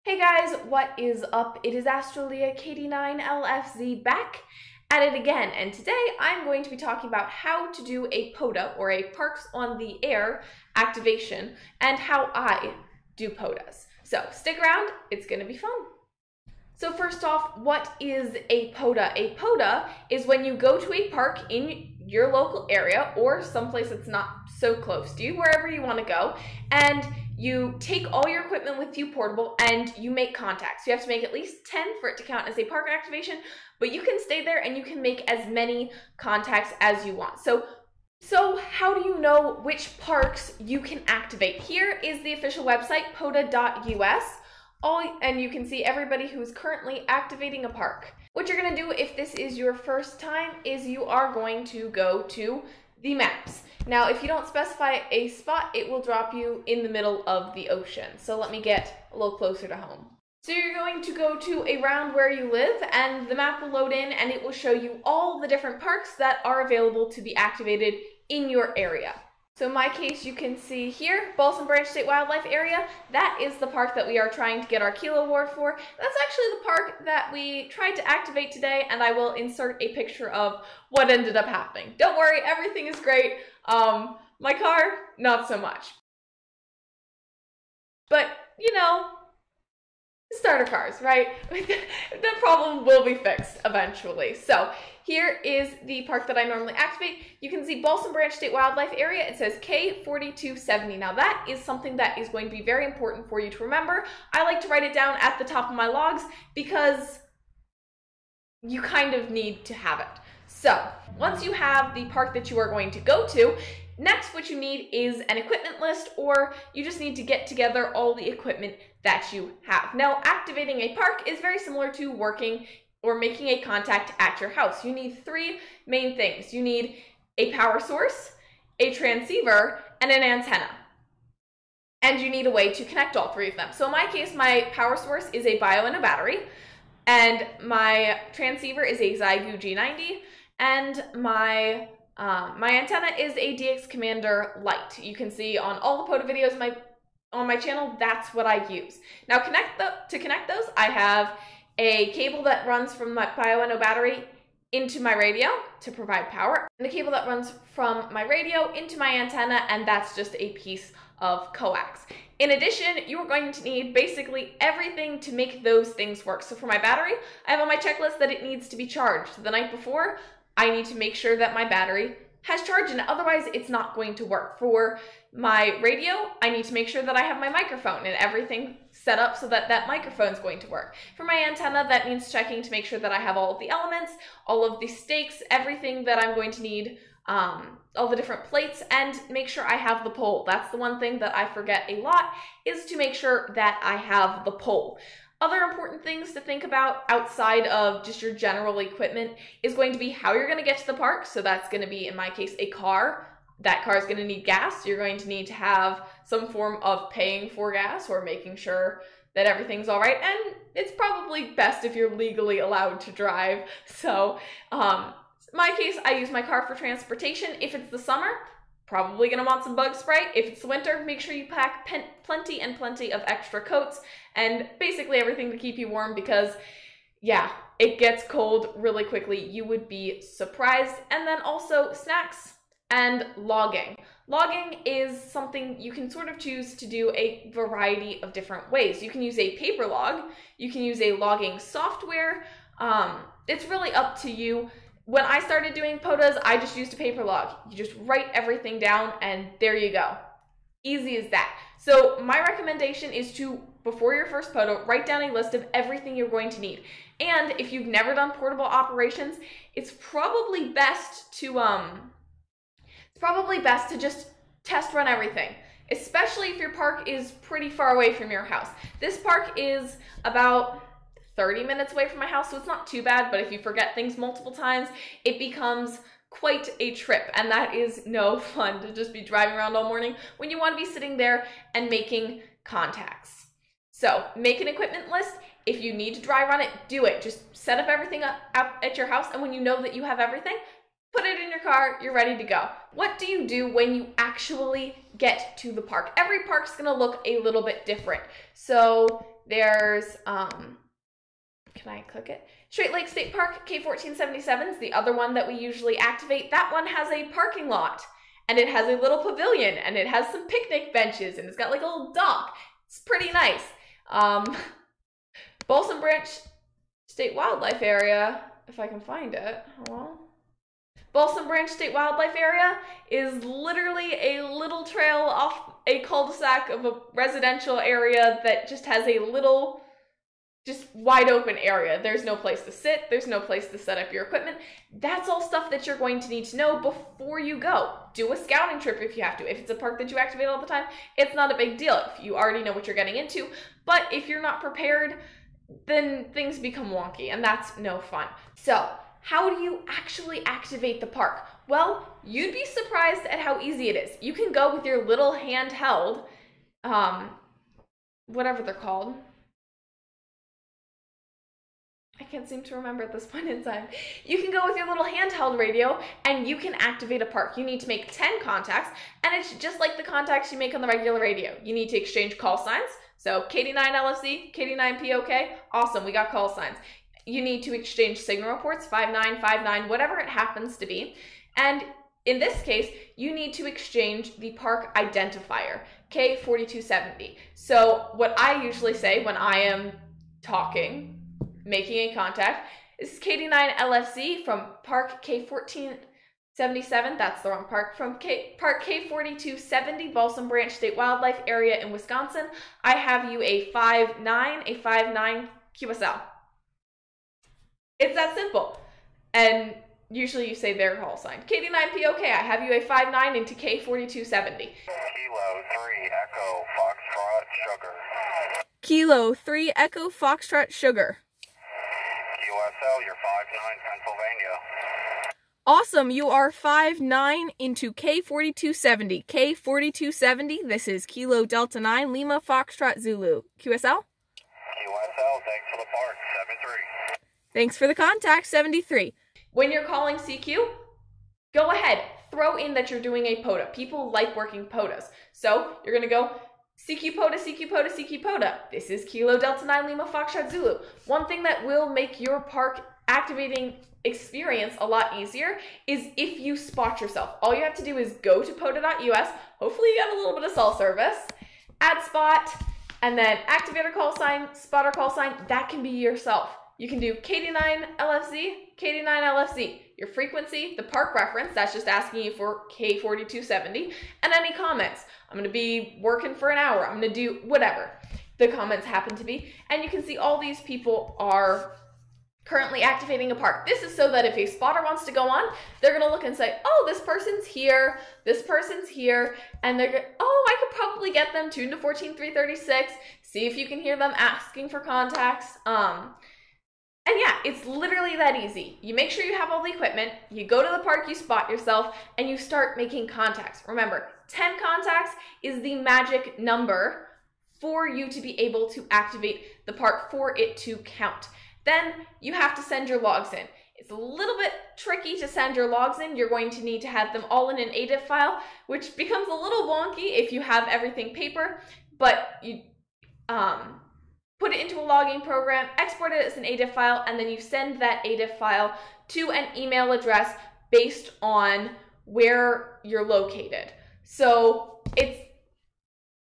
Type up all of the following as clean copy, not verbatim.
Hey guys, what is up? It is Astrolia KD9LFZ back at it again, and today I'm going to be talking about how to do a POTA, or a Parks on the Air activation, and how I do POTAs. So stick around, it's going to be fun. So first off, what is a POTA? A POTA is when you go to a park in your local area, or someplace that's not so close to you, wherever you want to go, and you take all your equipment with you portable and you make contacts. You have to make at least 10 for it to count as a park activation, but you can stay there and you can make as many contacts as you want. So how do you know which parks you can activate? Here is the official website, pota.us, and you can see everybody who's currently activating a park. What you're going to do if this is your first time is you are going to go to the maps. Now, if you don't specify a spot, it will drop you in the middle of the ocean. So let me get a little closer to home. So you're going to go to around where you live, and the map will load in and it will show you all the different parks that are available to be activated in your area. So in my case, you can see here, Balsam Branch State Wildlife Area. That is the park that we are trying to get our Kilo Award for. That's actually the park that we tried to activate today, and I will insert a picture of what ended up happening. Don't worry, everything is great. My car, not so much. But, you know, starter cars, right? The problem will be fixed eventually. So here is the park that I normally activate. You can see Balsam Branch State Wildlife Area. It says K4270. Now that is something that is going to be very important for you to remember. I like to write it down at the top of my logs because you kind of need to have it. So once you have the park that you are going to go to, next what you need is an equipment list, or you just need to get together all the equipment that you have. Now, activating a park is very similar to working or making a contact at your house. You need three main things. You need a power source, a transceiver, and an antenna. And you need a way to connect all three of them. So in my case, my power source is a bio and a battery, and my transceiver is a Xiegu G90, and my antenna is a DX Commander Lite. You can see on all the POTA videos on my channel, that's what I use. Now to connect those, I have a cable that runs from my bio and a battery into my radio to provide power, and a cable that runs from my radio into my antenna, and that's just a piece of coax. In addition, you are going to need basically everything to make those things work. So for my battery, I have on my checklist that it needs to be charged. The night before, I need to make sure that my battery has charge, and otherwise it's not going to work. For my radio, I need to make sure that I have my microphone and everything set up so that that microphone is going to work. For my antenna, that means checking to make sure that I have all of the elements, all of the stakes, everything that I'm going to need, all the different plates, and make sure I have the pole. That's the one thing that I forget a lot, is to make sure that I have the pole. Other important things to think about outside of just your general equipment is going to be how you're going to get to the park. So that's going to be, in my case, a car. That car is going to need gas. You're going to need to have some form of paying for gas or making sure that everything's all right. And it's probably best if you're legally allowed to drive. So in my case, I use my car for transportation. If it's the summer, probably going to want some bug spray. If it's winter, make sure you pack plenty and plenty of extra coats and basically everything to keep you warm, because yeah, it gets cold really quickly. You would be surprised. And then also snacks and logging. Logging is something you can sort of choose to do a variety of different ways. You can use a paper log. You can use a logging software. It's really up to you. When I started doing POTAs, I just used a paper log. You just write everything down and there you go. Easy as that. So my recommendation is to, before your first POTA, write down a list of everything you're going to need. And if you've never done portable operations, it's probably best to just test run everything, especially if your park is pretty far away from your house. This park is about 30 minutes away from my house, so it's not too bad, but if you forget things multiple times, it becomes quite a trip, and that is no fun to just be driving around all morning when you want to be sitting there and making contacts. So make an equipment list. If you need to dry run it, do it. Just set up everything up at your house, and when you know that you have everything, put it in your car, you're ready to go. What do you do when you actually get to the park? Every park's gonna look a little bit different. So there's, can I click it? Straight Lake State Park, K1477 is the other one that we usually activate. That one has a parking lot, and it has a little pavilion, and it has some picnic benches, and it's got like a little dock. It's pretty nice. Balsam Branch State Wildlife Area, if I can find it. Well, Balsam Branch State Wildlife Area is literally a little trail off a cul-de-sac of a residential area that just has a little, just wide open area. There's no place to sit. There's no place to set up your equipment. That's all stuff that you're going to need to know before you go. Do a scouting trip if you have to. If it's a park that you activate all the time, it's not a big deal if you already know what you're getting into. But if you're not prepared, then things become wonky, and that's no fun. So, how do you actually activate the park? Well, you'd be surprised at how easy it is. You can go with your little handheld, whatever they're called. I can't seem to remember at this point in time. You can go with your little handheld radio and you can activate a park. You need to make 10 contacts, and it's just like the contacts you make on the regular radio. You need to exchange call signs. So KD9 LFC, KD9 POK, awesome, we got call signs. You need to exchange signal reports, 5959, whatever it happens to be. And in this case, you need to exchange the park identifier, K4270. So what I usually say when I am talking, making a contact, is KD9 LFC from Park K1477, that's the wrong park, from Park K4270, Balsam Branch State Wildlife Area in Wisconsin. I have you a 59 QSL. It's that simple. And usually you say their call sign. KD9 POK, I have you a 59 into K4270. Kilo 3 Echo Foxtrot Sugar. Kilo 3 Echo Foxtrot Sugar. QSL, you're 59 Pennsylvania. Awesome, you are 59 into K4270. K4270, this is Kilo Delta 9 Lima Foxtrot Zulu. QSL? QSL, thanks for the park, 73. Thanks for the contact, 73. When you're calling CQ, go ahead, throw in that you're doing a POTA. People like working POTAs. So you're going to go CQ POTA, CQ POTA, CQ POTA. This is Kilo Delta 9 Lima Foxtrot Zulu. One thing that will make your park activating experience a lot easier is if you spot yourself. All you have to do is go to POTA.us. Hopefully you get a little bit of cell service. Add spot, and then activator call sign, spotter call sign. That can be yourself. You can do KD9 LFC, KD9 LFC, your frequency, the park reference, that's just asking you for K4270, and any comments. I'm going to be working for an hour. I'm going to do whatever the comments happen to be. And you can see all these people are currently activating a park. This is so that if a spotter wants to go on, they're going to look and say, oh, this person's here, and they're going to, oh, I could probably get them tuned to 14336, see if you can hear them asking for contacts. And yeah, it's literally that easy. You make sure you have all the equipment, you go to the park, you spot yourself, and you start making contacts. Remember, 10 contacts is the magic number for you to be able to activate the park, for it to count. Then you have to send your logs in. It's a little bit tricky to send your logs in. You're going to need to have them all in an ADIF file, which becomes a little wonky if you have everything paper, but you put it into a logging program, export it as an ADIF file, and then you send that ADIF file to an email address based on where you're located. So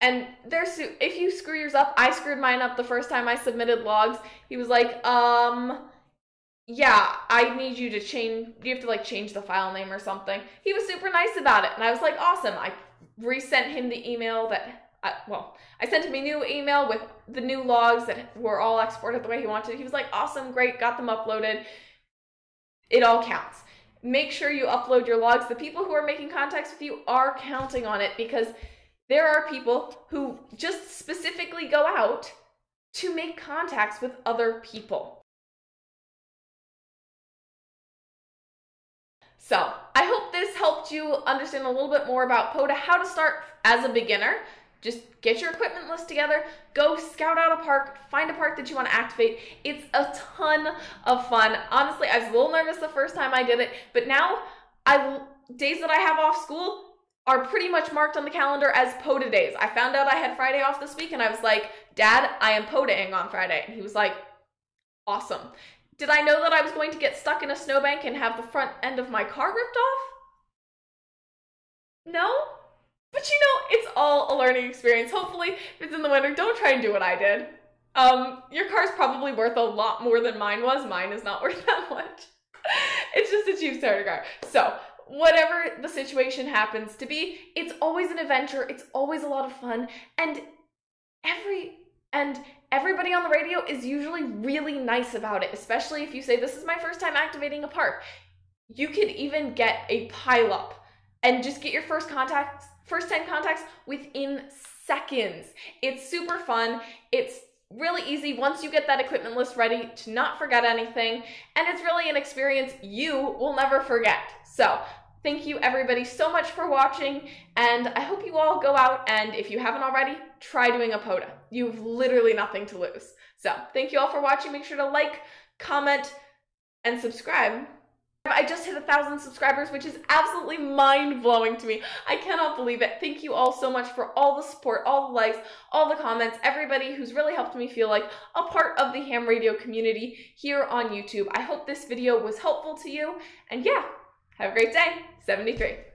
and if you screw yours up, I screwed mine up the first time I submitted logs. He was like, yeah, I need you to change, you have to like change the file name or something. He was super nice about it, and I was like, awesome. I resent him the email that, I sent him a new email with the new logs that were all exported the way he wanted. He was like, awesome, great, got them uploaded. It all counts. Make sure you upload your logs. The people who are making contacts with you are counting on it, because there are people who just specifically go out to make contacts with other people. So I hope this helped you understand a little bit more about POTA, how to start as a beginner. Just get your equipment list together, go scout out a park, find a park that you want to activate. It's a ton of fun. Honestly, I was a little nervous the first time I did it, but now days that I have off school, are pretty much marked on the calendar as POTA days. I found out I had Friday off this week and I was like, Dad, I am POTA'ing on Friday. And he was like, awesome. Did I know that I was going to get stuck in a snowbank and have the front end of my car ripped off? No? But you know, it's all a learning experience. Hopefully, if it's in the winter, don't try and do what I did. Your car's probably worth a lot more than mine was. Mine is not worth that much. It's just a cheap starter car. So, whatever the situation happens to be, it's always an adventure. It's always a lot of fun. And everybody on the radio is usually really nice about it, especially if you say, this is my first time activating a park. You could even get a pileup and just get your first time contacts within seconds. It's super fun. It's really easy once you get that equipment list ready to not forget anything, and it's really an experience you will never forget. So thank you everybody so much for watching, and I hope you all go out and, if you haven't already, try doing a POTA. You have literally nothing to lose. So thank you all for watching. Make sure to like, comment, and subscribe. I just hit 1,000 subscribers, which is absolutely mind-blowing to me. I cannot believe it. Thank you all so much for all the support, all the likes, all the comments, everybody who's really helped me feel like a part of the ham radio community here on YouTube. I hope this video was helpful to you, and yeah, have a great day. 73.